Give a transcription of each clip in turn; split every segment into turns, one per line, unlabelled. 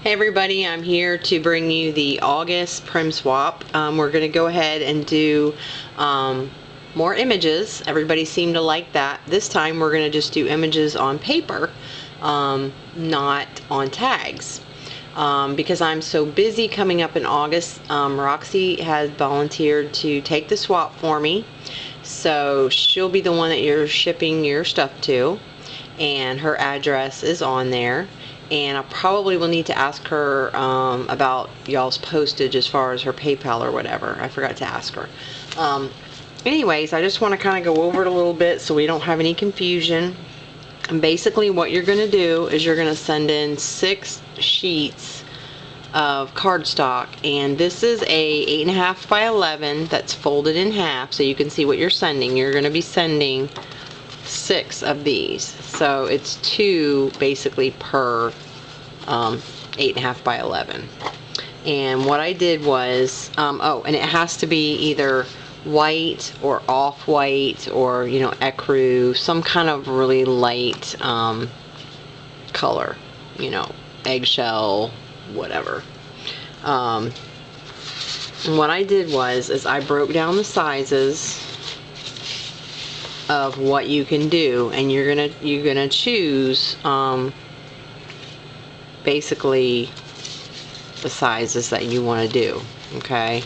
Hey everybody, I'm here to bring you the August Prim swap. We're going to go ahead and do more images. Everybody seemed to like that. This time we're going to just do images on paper, not on tags. Because I'm so busy coming up in August, Roxy has volunteered to take the swap for me. So she'll be the one that you're shipping your stuff to, and her address is on there. And I probably will need to ask her about y'all's postage as far as her PayPal or whatever. I forgot to ask her. Anyways, I just want to kind of go over it a little bit so we don't have any confusion. And basically what you're going to do is you're going to send in 6 sheets of cardstock, and this is a 8.5 by 11 that's folded in half, so you can see what you're sending. You're going to be sending 6 of these, so it's 2 basically per 8.5 by 11. And what I did was oh, and it has to be either white or off-white or, you know, ecru, some kind of really light color, you know, eggshell, whatever. And what I did was I broke down the sizes of what you can do, and you're gonna choose basically the sizes that you want to do. Okay,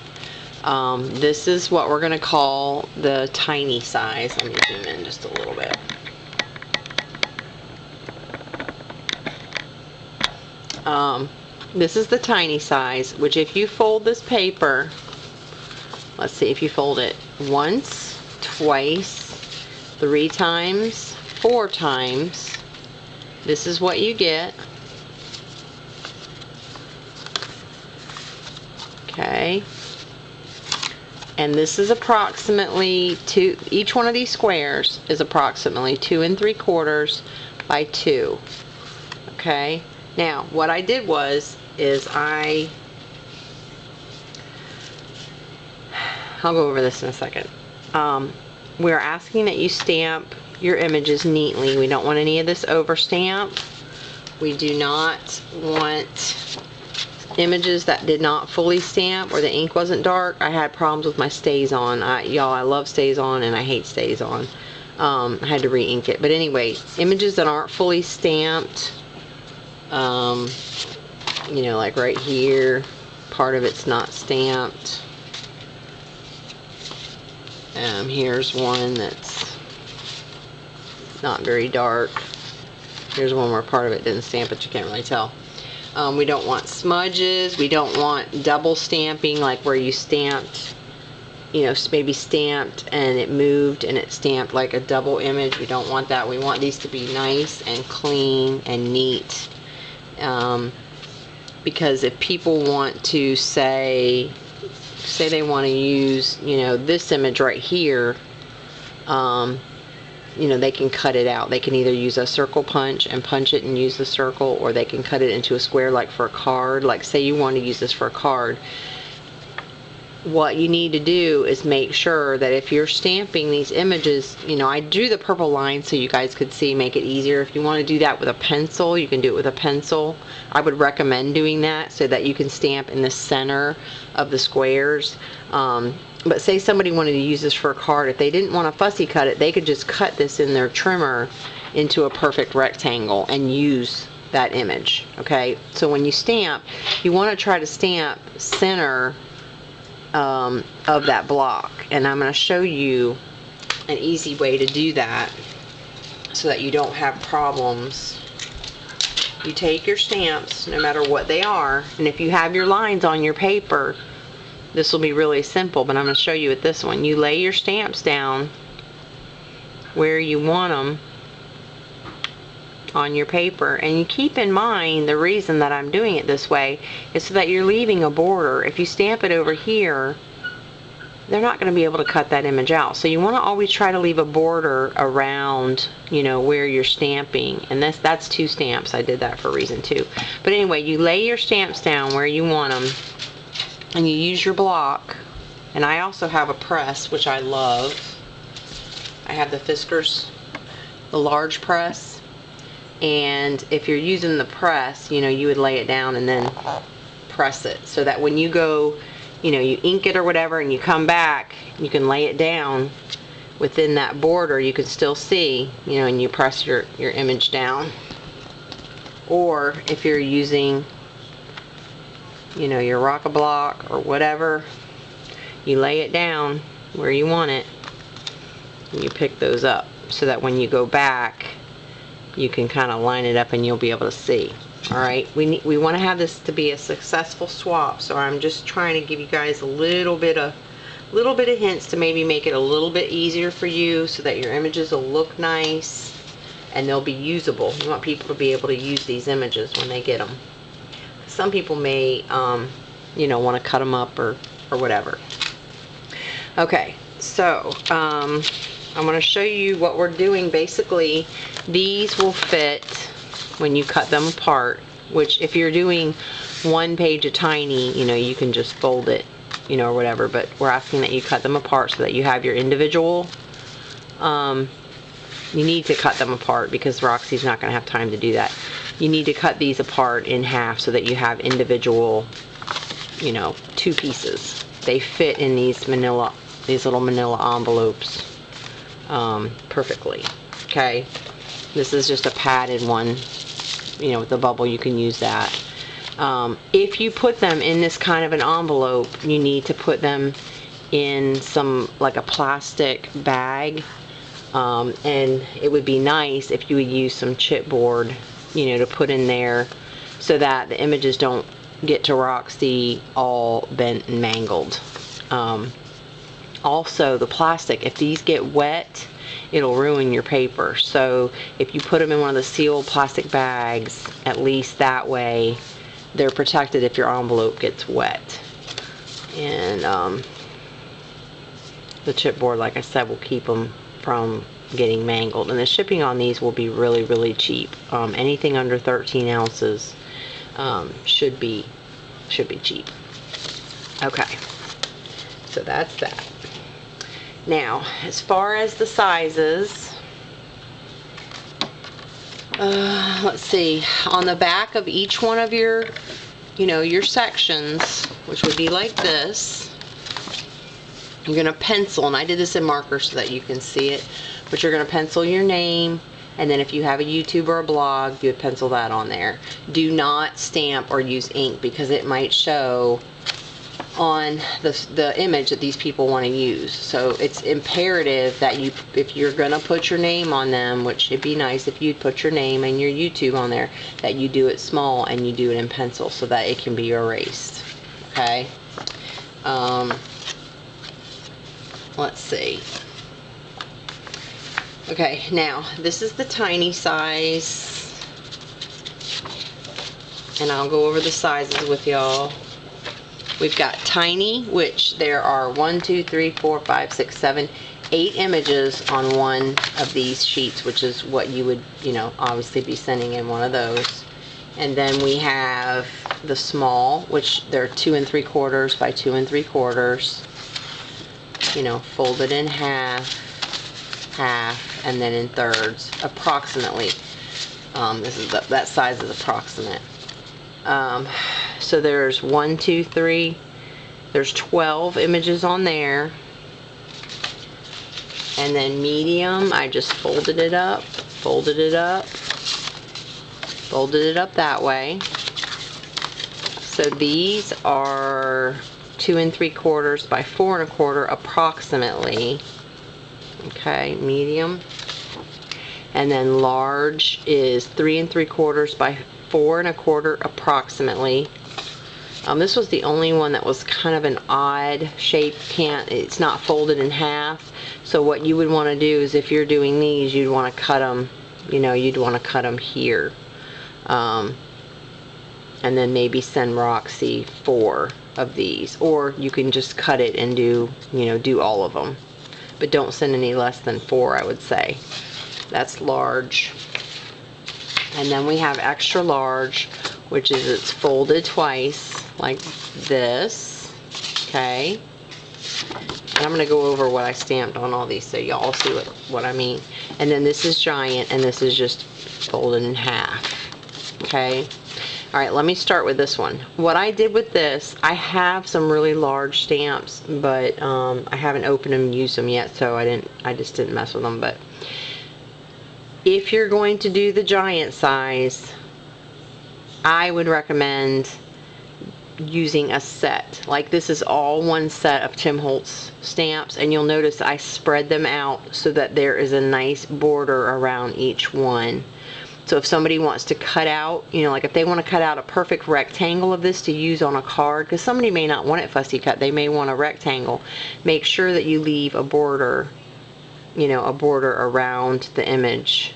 this is what we're gonna call the tiny size. Let me zoom in just a little bit. This is the tiny size, which if you fold this paper, let's see, if you fold it once, twice, 3 times, 4 times, this is what you get. Okay, and this is approximately each one of these squares is approximately 2 3/4 by 2. Okay, now what I did was I'll go over this in a second. We're asking that you stamp your images neatly. We don't want any of this over stamp. We do not want images that did not fully stamp or the ink wasn't dark. I had problems with my stays on. Y'all, I love stays on and I hate stays on. I had to re-ink it. But anyway, images that aren't fully stamped, you know, like right here, part of it's not stamped. Here's one that's not very dark. Here's one where part of it didn't stamp, but you can't really tell. We don't want smudges. We don't want double stamping, like where you stamped, you know, maybe stamped and it moved and it stamped like a double image. We don't want that. We want these to be nice and clean and neat. Because if people want to say they want to use, you know, this image right here, you know, they can cut it out. They can either use a circle punch and punch it and use the circle, or they can cut it into a square, like for a card. Like say you want to use this for a card. What you need to do is make sure that if you're stamping these images, you know, I drew the purple line so you guys could see, make it easier. If you want to do that with a pencil, you can do it with a pencil. I would recommend doing that so that you can stamp in the center of the squares. But say somebody wanted to use this for a card, if they didn't want to fussy cut it, they could just cut this in their trimmer into a perfect rectangle and use that image. Okay, so when you stamp, you want to try to stamp center of that block, and I'm going to show you an easy way to do that so that you don't have problems. You take your stamps, no matter what they are, and if you have your lines on your paper, this will be really simple, but I'm going to show you with this one. You lay your stamps down where you want them on your paper, and you keep in mind the reason that I'm doing it this way is so that you're leaving a border. If you stamp it over here, they're not going to be able to cut that image out. So you want to always try to leave a border around, you know, where you're stamping. And that's 2 stamps. I did that for a reason too. But anyway, you lay your stamps down where you want them, and you use your block. And I also have a press, which I love. I have the Fiskars, the large press. And if you're using the press, you know, you would lay it down and then press it, so that when you go, you know, you ink it or whatever and you come back, you can lay it down within that border. You can still see, you know, and you press your image down. Or if you're using, you know, your rock-a-block or whatever, you lay it down where you want it and you pick those up, so that when you go back, you can kind of line it up and you'll be able to see. Alright, we want to have this to be a successful swap, so I'm just trying to give you guys a little bit of hints to maybe make it a little bit easier for you, so that your images will look nice and they'll be usable. You want people to be able to use these images when they get them. Some people may, you know, want to cut them up or whatever. Okay, so I'm going to show you what we're doing. Basically, these will fit when you cut them apart, which if you're doing one page of tiny, you know, you can just fold it, you know, or whatever, but we're asking that you cut them apart so that you have your individual. You need to cut them apart because Roxy's not going to have time to do that. You need to cut these apart in half so that you have individual, you know, 2 pieces. They fit in these little manila envelopes perfectly. Okay, this is just a padded one, you know, with the bubble. You can use that. If you put them in this kind of an envelope, you need to put them in some, like a plastic bag, and it would be nice if you would use some chipboard, you know, to put in there, so that the images don't get to Roxy all bent and mangled. Also, the plastic, if these get wet, it'll ruin your paper. So if you put them in one of the sealed plastic bags, at least that way they're protected if your envelope gets wet. And the chipboard, like I said, will keep them from getting mangled. And the shipping on these will be really, really cheap. Anything under 13 ounces should be cheap. Okay, so that's that. Now, as far as the sizes, let's see, on the back of each one of your, you know, your sections, which would be like this, you're going to pencil, and I did this in marker so that you can see it, but you're going to pencil your name, and then if you have a YouTube or a blog, you would pencil that on there. Do not stamp or use ink, because it might show on the image that these people want to use. So it's imperative that you, if you're going to put your name on them, which it'd be nice if you'd put your name and your YouTube on there, that you do it small and you do it in pencil so that it can be erased. Okay. Let's see. Okay, now this is the tiny size, and I'll go over the sizes with y'all. We've got tiny, which there are 1, 2, 3, 4, 5, 6, 7, 8 images on one of these sheets, which is what you would, you know, obviously be sending in one of those. And then we have the small, which they're 2 3/4 by 2 3/4. You know, folded in half, half, and then in thirds, approximately. This is that size is approximate. So there's 1, 2, 3. There's 12 images on there. And then medium, I just folded it up, folded it up, folded it up that way. So these are 2 3/4 by 4 1/4 approximately. Okay, medium. And then large is 3 3/4 by 4 1/4 approximately. This was the only one that was kind of an odd shape. It's not folded in half. So what you would want to do is, if you're doing these, you'd want to cut them, you know, you'd want to cut them here. And then maybe send Roxy 4 of these, or you can just cut it and do, you know, do all of them, but don't send any less than 4, I would say. That's large. And then we have extra large, which is it's folded twice like this. Okay, and I'm going to go over what I stamped on all these so y'all see what I mean. And then this is giant, and this is just fold it in half. Okay. All right, let me start with this one. What I did with this, I have some really large stamps, but I haven't opened them and used them yet, so I just didn't mess with them. But if you're going to do the giant size, I would recommend using a set. Like, this is all one set of Tim Holtz stamps, and you'll notice I spread them out so that there is a nice border around each one. So if somebody wants to cut out, you know, like if they want to cut out a perfect rectangle of this to use on a card, because somebody may not want it fussy cut, they may want a rectangle, make sure that you leave a border, you know, a border around the image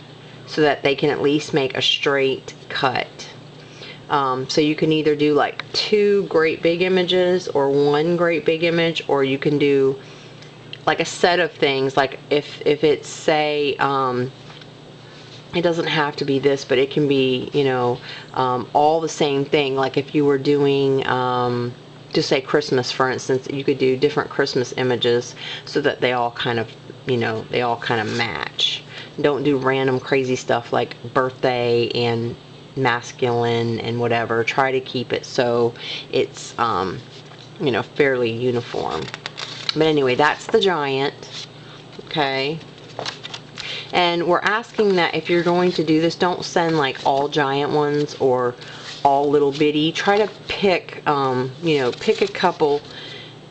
so that they can at least make a straight cut. So you can either do like 2 great big images or 1 great big image, or you can do like a set of things. Like if it's, say, it doesn't have to be this, but it can be, you know, all the same thing. Like if you were doing, just say Christmas, for instance, you could do different Christmas images so that they all kind of, you know, they all kind of match. Don't do random crazy stuff like birthday and masculine and whatever. Try to keep it so it's, you know, fairly uniform. But anyway, that's the giant. Okay. And we're asking that if you're going to do this, don't send like all giant ones or all little bitty. Try to pick, you know, pick a couple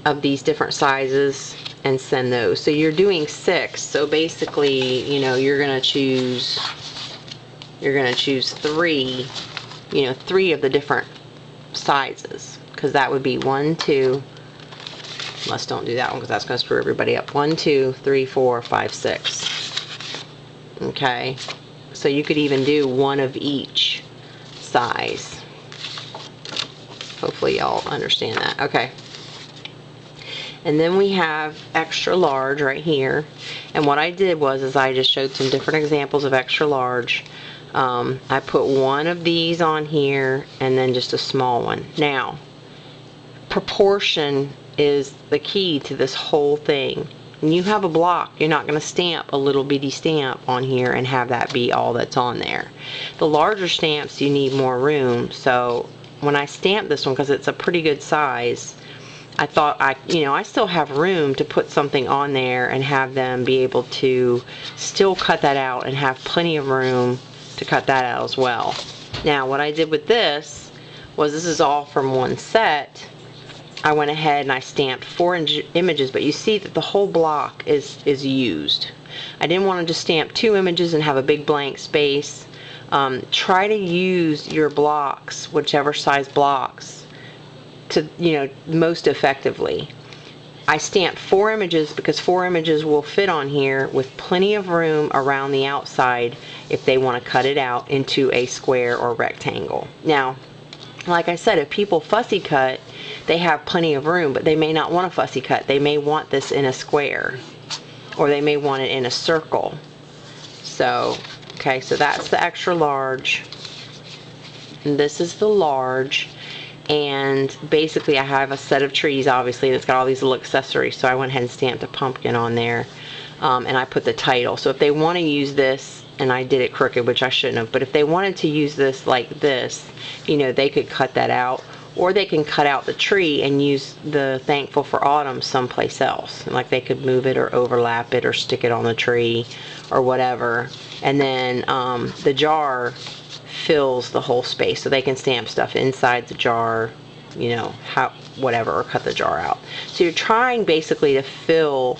of these different sizes and send those. So you're doing 6. So basically, you know, you're gonna choose 3, you know, 3 of the different sizes, because that would be 1, 2. Let's don't do that one because that's going to screw everybody up. 1, 2, 3, 4, 5, 6. Okay, so you could even do 1 of each size. Hopefully y'all understand that. Okay. And then we have extra large right here. And what I did was I just showed some different examples of extra large. I put 1 of these on here and then just a small one. Now, proportion is the key to this whole thing. When you have a block, you're not going to stamp a little bitty stamp on here and have that be all that's on there. The larger stamps, you need more room. So when I stamped this one, because it's a pretty good size, I thought I still have room to put something on there and have them be able to still cut that out and have plenty of room to cut that out as well. Now what I did with this was, this is all from one set. I went ahead and I stamped 4 images, but you see that the whole block is used. I didn't want to just stamp 2 images and have a big blank space. Try to use your blocks, whichever size blocks, to, you know, most effectively. I stamped 4 images because 4 images will fit on here with plenty of room around the outside if they want to cut it out into a square or rectangle. Now, like I said, if people fussy cut, they have plenty of room, but they may not want a fussy cut. They may want this in a square, or they may want it in a circle. So, okay, so that's the extra large, and this is the large. And basically I have a set of trees, obviously, and it's got all these little accessories, so I went ahead and stamped a pumpkin on there, and I put the title. So if they want to use this, and I did it crooked, which I shouldn't have, but if they wanted to use this like this, you know, they could cut that out, or they can cut out the tree and use the Thankful for Autumn someplace else. Like they could move it or overlap it or stick it on the tree or whatever. And then the jar fills the whole space, so they can stamp stuff inside the jar, you know, whatever, or cut the jar out. So you're trying basically to fill,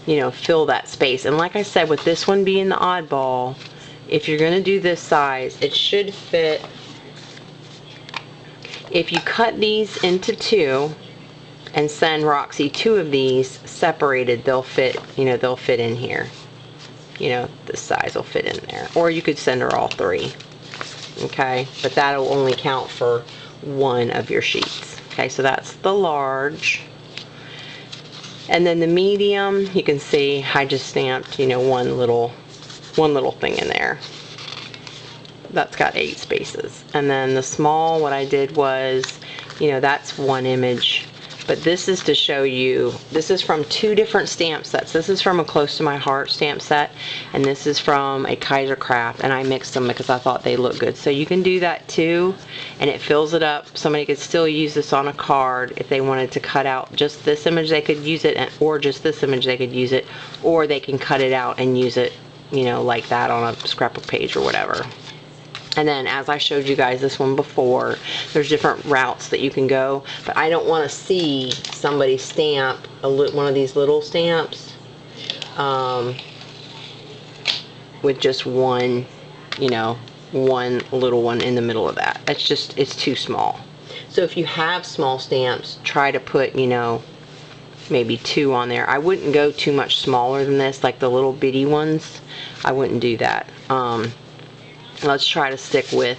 you know, fill that space. And like I said, with this one being the oddball, if you're going to do this size, it should fit. If you cut these into 2 and send Roxy 2 of these separated, they'll fit, you know, they'll fit in here. You know, this size will fit in there. Or you could send her all 3. Okay, but that'll only count for 1 of your sheets. Okay, so that's the large. And then the medium, you can see I just stamped, you know, one little thing in there. That's got 8 spaces. And then the small, what I did was, you know, that's 1 image. But this is to show you, this is from 2 different stamp sets. This is from a Close to My Heart stamp set, and this is from a Kaiser Craft, and I mixed them because I thought they looked good. So you can do that too, and it fills it up. Somebody could still use this on a card if they wanted to cut out just this image, they could use it, or just this image, they could use it, or they can cut it out and use it, you know, like that on a scrapbook page or whatever. And then, as I showed you guys this one before, there's different routes that you can go. But I don't want to see somebody stamp one of these little stamps with just one, you know, one little one in the middle of that. That's just, it's too small. So if you have small stamps, try to put, you know, maybe 2 on there. I wouldn't go too much smaller than this, like the little bitty ones. I wouldn't do that. Let's try to stick with,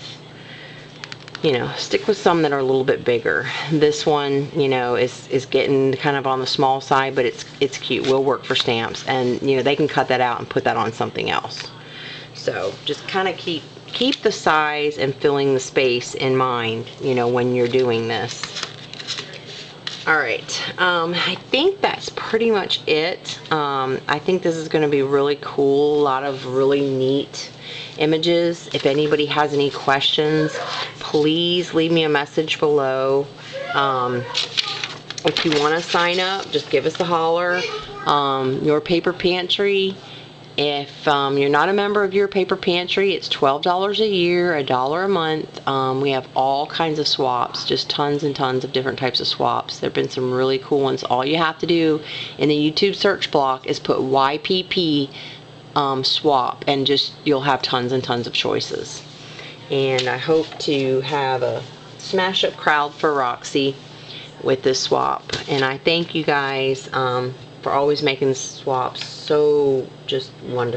you know, stick with some that are a little bit bigger. This one, you know, is getting kind of on the small side, but it's cute. Will work for stamps, and you know, they can cut that out and put that on something else. So just kind of keep the size and filling the space in mind, you know, when you're doing this. All right, I think that's pretty much it. I think this is going to be really cool. A lot of really neat images. If anybody has any questions, please leave me a message below. If you want to sign up, just give us a holler. Your Paper Pantry, if you're not a member of Your Paper Pantry, it's $12 a year, $1 a month. We have all kinds of swaps, just tons and tons of different types of swaps. There have been some really cool ones. All you have to do in the YouTube search block is put YPP swap, and just you'll have tons and tons of choices. And I hope to have a smash up crowd for Roxy with this swap. And I thank you guys for always making swaps so just wonderful.